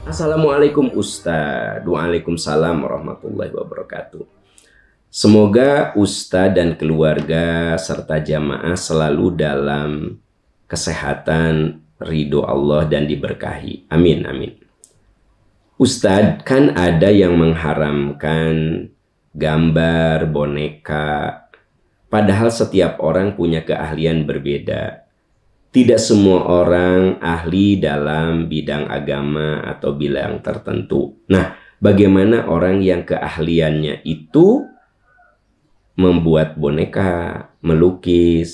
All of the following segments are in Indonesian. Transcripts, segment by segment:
Assalamualaikum Ustadz. Waalaikumsalam warahmatullahi wabarakatuh. Semoga Ustadz dan keluarga serta jamaah selalu dalam kesehatan, ridho Allah dan diberkahi. Amin, amin. Ustadz, kan ada yang mengharamkan gambar, boneka. Padahal setiap orang punya keahlian berbeda. Tidak semua orang ahli dalam bidang agama atau bidang tertentu. Nah, bagaimana orang yang keahliannya itu membuat boneka, melukis?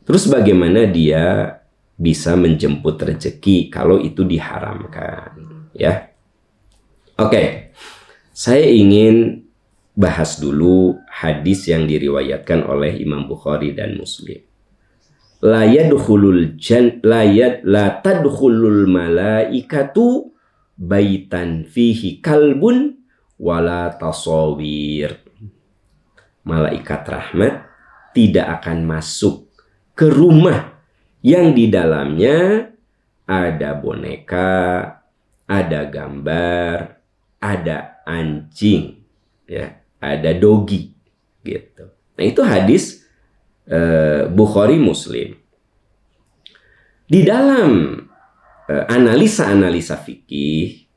Terus bagaimana dia bisa menjemput rezeki kalau itu diharamkan? Ya, oke. Saya ingin bahas dulu hadis yang diriwayatkan oleh Imam Bukhari dan Muslim. La tadkhulul malaikatu baitan fihi kalbun wala tasawir. Malaikat rahmat tidak akan masuk ke rumah yang di dalamnya ada boneka, ada gambar, ada anjing, ya, ada dogi, gitu. Nah, itu hadis Bukhari Muslim. Di dalam analisa-analisa fikih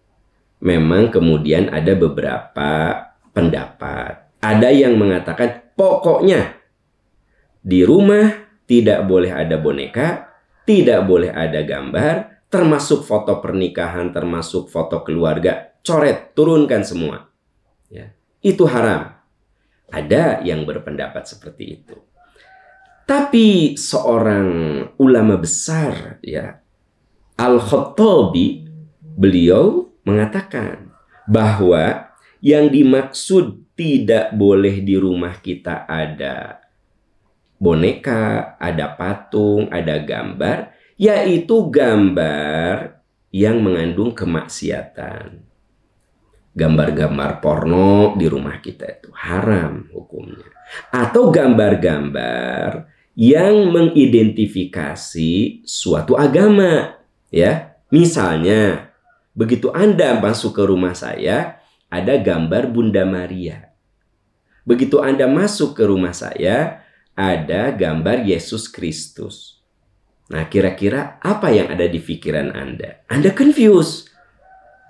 memang kemudian ada beberapa pendapat. Ada yang mengatakan pokoknya di rumah tidak boleh ada boneka, tidak boleh ada gambar, termasuk foto pernikahan, termasuk foto keluarga, coret, turunkan semua. Ya, itu haram. Ada yang berpendapat seperti itu. Tapi seorang ulama besar, ya, Al-Khattabi, beliau mengatakan bahwa yang dimaksud tidak boleh di rumah kita ada boneka, ada patung, ada gambar, yaitu gambar yang mengandung kemaksiatan. Gambar-gambar porno di rumah kita itu haram hukumnya. Atau gambar-gambar yang mengidentifikasi suatu agama, ya. Misalnya, begitu Anda masuk ke rumah saya, ada gambar Bunda Maria. Begitu Anda masuk ke rumah saya, ada gambar Yesus Kristus. Nah, kira-kira apa yang ada di pikiran Anda? Anda confused.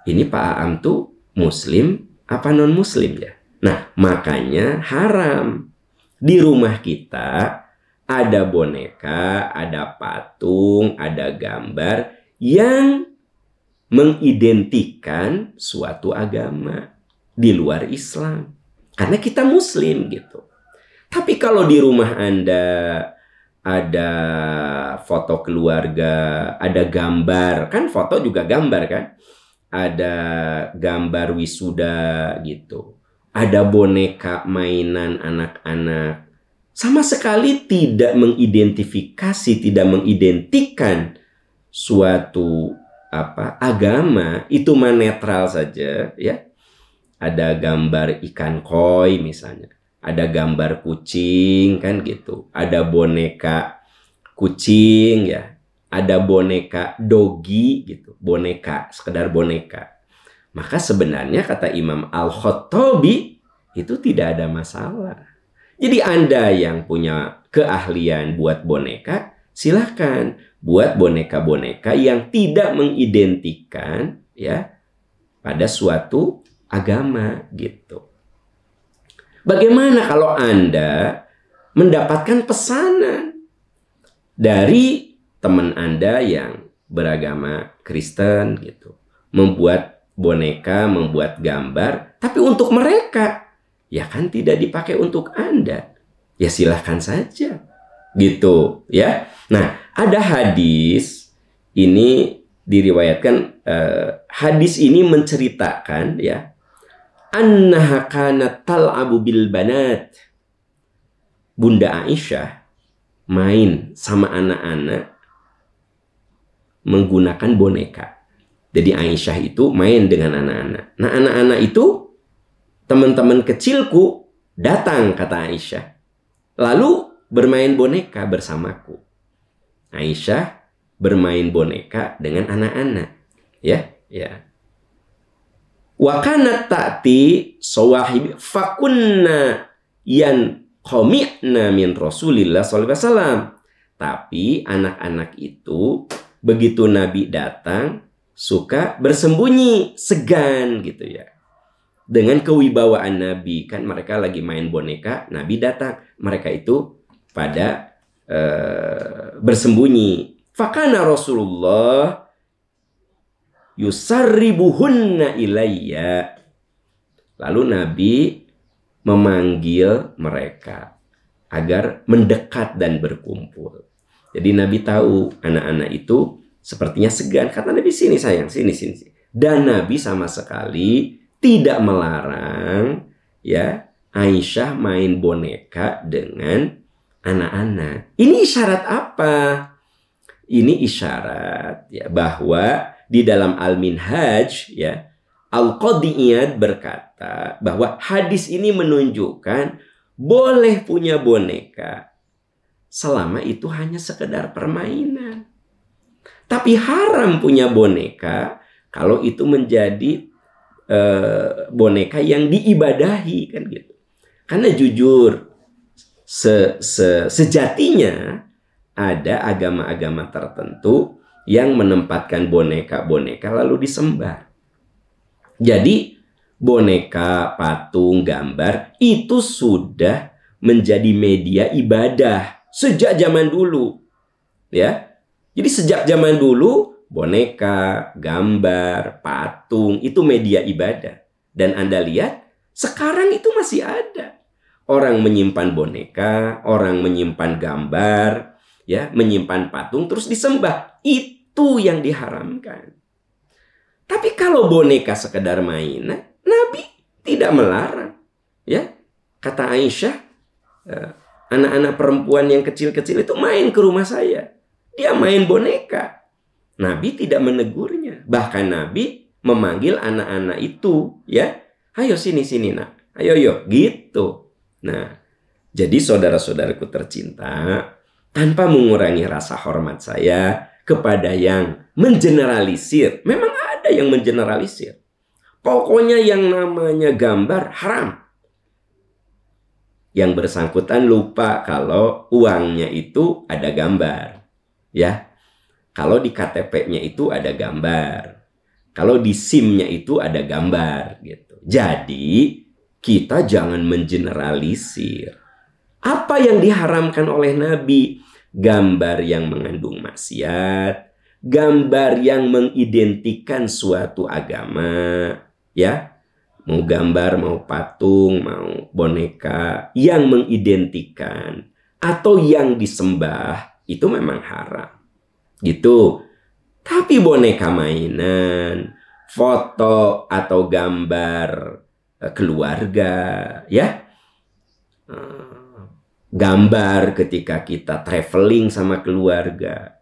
Ini Pak Aam tuh Muslim apa non-Muslim ya? Nah, makanya haram. Di rumah kita ada boneka, ada patung, ada gambar yang mengidentikan suatu agama di luar Islam. Karena kita Muslim gitu. Tapi kalau di rumah Anda ada foto keluarga, ada gambar, kan foto juga gambar kan? Ada gambar wisuda gitu. Ada boneka mainan anak-anak. Sama sekali tidak mengidentifikasi, tidak mengidentikan suatu agama, itu mah netral saja, ya. Ada gambar ikan koi misalnya. Ada gambar kucing kan gitu. Ada boneka kucing ya. Ada boneka dogi gitu. Boneka, sekedar boneka. Maka sebenarnya kata Imam Al-Khattabi itu tidak ada masalah. Jadi Anda yang punya keahlian buat boneka, silahkan buat boneka-boneka yang tidak mengidentikan ya pada suatu agama gitu. Bagaimana kalau Anda mendapatkan pesanan dari teman Anda yang beragama Kristen gitu, membuat boneka, membuat gambar, tapi untuk mereka, ya kan tidak dipakai untuk Anda. Ya silahkan saja, gitu ya. Nah, ada hadis ini diriwayatkan, hadis ini menceritakan ya, annaha kanat tal'abu bil banat. Bunda Aisyah main sama anak-anak menggunakan boneka. Jadi Aisyah itu main dengan anak-anak. Nah, anak-anak itu teman-teman kecilku datang, kata Aisyah. Lalu bermain boneka bersamaku. Aisyah bermain boneka dengan anak-anak. Ya, ya. Wa kanat ta'ti sawahib fakunna yan qami'na min Rasulillah sallallahu alaihi wasallam. Tapi anak-anak itu begitu Nabi datang suka bersembunyi, segan gitu ya. Dengan kewibawaan Nabi, kan mereka lagi main boneka, Nabi datang, mereka itu pada bersembunyi. Fakana Rasulullah yusarribuhunna ilayya. Lalu Nabi memanggil mereka agar mendekat dan berkumpul. Jadi Nabi tahu anak-anak itu sepertinya segan. Kata Nabi, sini sayang, sini. Dan Nabi sama sekali tidak melarang ya Aisyah main boneka dengan anak-anak. Ini isyarat apa? Ini isyarat ya bahwa di dalam Al-Minhaj ya, Al-Qadhi Iyad berkata bahwa hadis ini menunjukkan boleh punya boneka selama itu hanya sekedar permainan. Tapi haram punya boneka kalau itu menjadi boneka yang diibadahi, kan gitu. Karena jujur sejatinya ada agama-agama tertentu yang menempatkan boneka-boneka lalu disembah. Jadi boneka, patung, gambar itu sudah menjadi media ibadah sejak zaman dulu. Ya. Jadi sejak zaman dulu boneka, gambar, patung itu media ibadah. Dan Anda lihat sekarang itu masih ada. Orang menyimpan boneka, orang menyimpan gambar, ya, menyimpan patung terus disembah. Itu yang diharamkan. Tapi kalau boneka sekedar mainan, Nabi tidak melarang. Ya, kata Aisyah, anak-anak perempuan yang kecil-kecil itu main ke rumah saya. Dia main boneka. Nabi tidak menegurnya. Bahkan Nabi memanggil anak-anak itu, ya, ayo sini nak, ayo gitu. Nah, jadi saudara-saudaraku tercinta, tanpa mengurangi rasa hormat saya kepada yang mengeneralisir. Memang ada yang mengeneralisir. Pokoknya yang namanya gambar haram. Yang bersangkutan lupa kalau uangnya itu ada gambar. Ya. Kalau di KTP-nya itu ada gambar. Kalau di SIM-nya itu ada gambar gitu. Jadi, kita jangan mengeneralisir. Apa yang diharamkan oleh Nabi? Gambar yang mengandung maksiat, gambar yang mengidentikan suatu agama, ya. Mau gambar, mau patung, mau boneka yang mengidentikan atau yang disembah itu memang haram. Gitu. Tapi boneka mainan, foto atau gambar keluarga, ya. Gambar ketika kita traveling sama keluarga,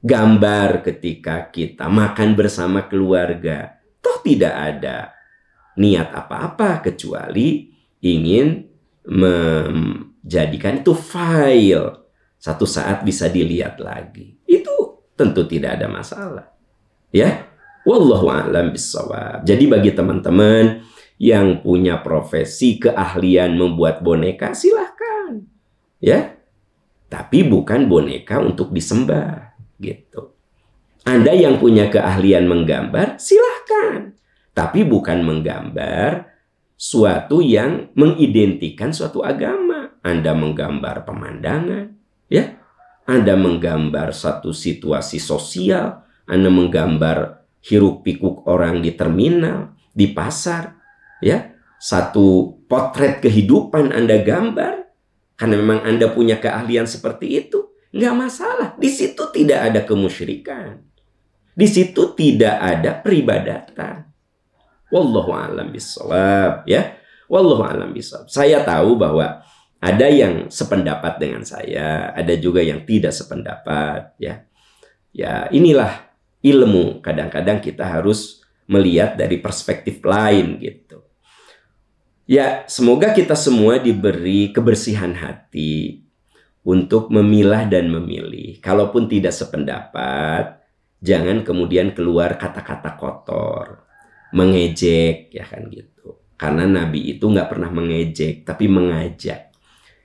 gambar ketika kita makan bersama keluarga, toh tidak ada niat apa-apa kecuali ingin menjadikan itu file, satu saat bisa dilihat lagi. Itu tentu tidak ada masalah. Ya, wallahu a'lam bishawab. Jadi bagi teman-teman yang punya profesi keahlian membuat boneka, silahkan. Ya, tapi bukan boneka untuk disembah gitu. Anda yang punya keahlian menggambar, silahkan, tapi bukan menggambar suatu yang mengidentikan suatu agama. Anda menggambar pemandangan, ya, Anda menggambar satu situasi sosial, Anda menggambar hiruk pikuk orang di terminal, di pasar, ya, satu potret kehidupan Anda gambar. Karena memang Anda punya keahlian seperti itu, nggak masalah. Di situ tidak ada kemusyrikan. Di situ tidak ada peribadatan. Wallahu a'lam bishawab, ya. Wallahu a'lam bishawab. Saya tahu bahwa ada yang sependapat dengan saya, ada juga yang tidak sependapat, ya. Ya, inilah ilmu. Kadang-kadang kita harus melihat dari perspektif lain gitu. Ya, semoga kita semua diberi kebersihan hati untuk memilah dan memilih. Kalaupun tidak sependapat, Jangan kemudian keluar kata-kata kotor, mengejek, ya kan gitu. Karena Nabi itu nggak pernah mengejek, tapi mengajak.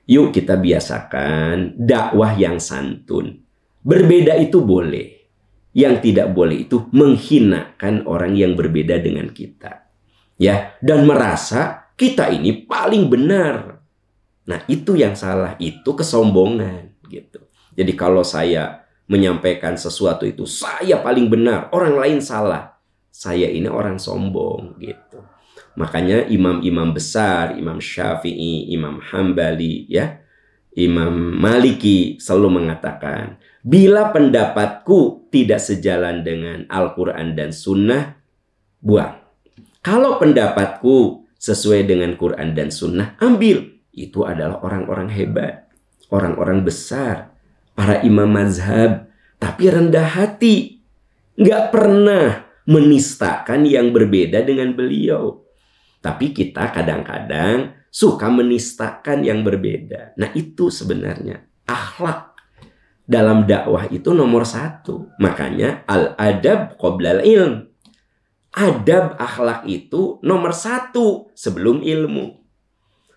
Yuk kita biasakan dakwah yang santun. Berbeda itu boleh. Yang tidak boleh itu menghinakan orang yang berbeda dengan kita. Ya, dan merasa kita ini paling benar. Nah, itu yang salah, itu kesombongan gitu. Jadi kalau saya menyampaikan sesuatu itu saya paling benar, orang lain salah, saya ini orang sombong gitu. Makanya imam-imam besar, Imam Syafi'i, Imam Hambali, ya, Imam Maliki selalu mengatakan, bila pendapatku tidak sejalan dengan Al-Quran dan Sunnah, buang. Kalau pendapatku sesuai dengan Quran dan Sunnah, ambil. Itu adalah orang-orang hebat, orang-orang besar, para imam mazhab, tapi rendah hati. Nggak pernah menistakan yang berbeda dengan beliau. Tapi kita kadang-kadang suka menistakan yang berbeda. Nah, itu sebenarnya akhlak dalam dakwah itu nomor satu. Makanya al-adab qoblal ilm. Adab akhlak itu nomor satu sebelum ilmu.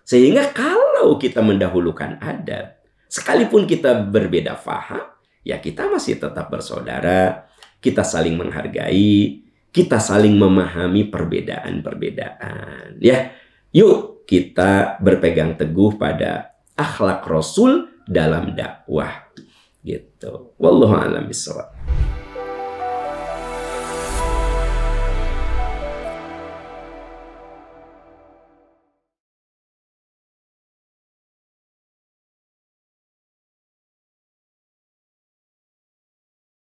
Sehingga kalau kita mendahulukan adab, sekalipun kita berbeda faham, ya kita masih tetap bersaudara, kita saling menghargai, kita saling memahami perbedaan-perbedaan. Ya, yuk kita berpegang teguh pada akhlak Rasul dalam dakwah. Gitu. Wallahu a'lam bishawab.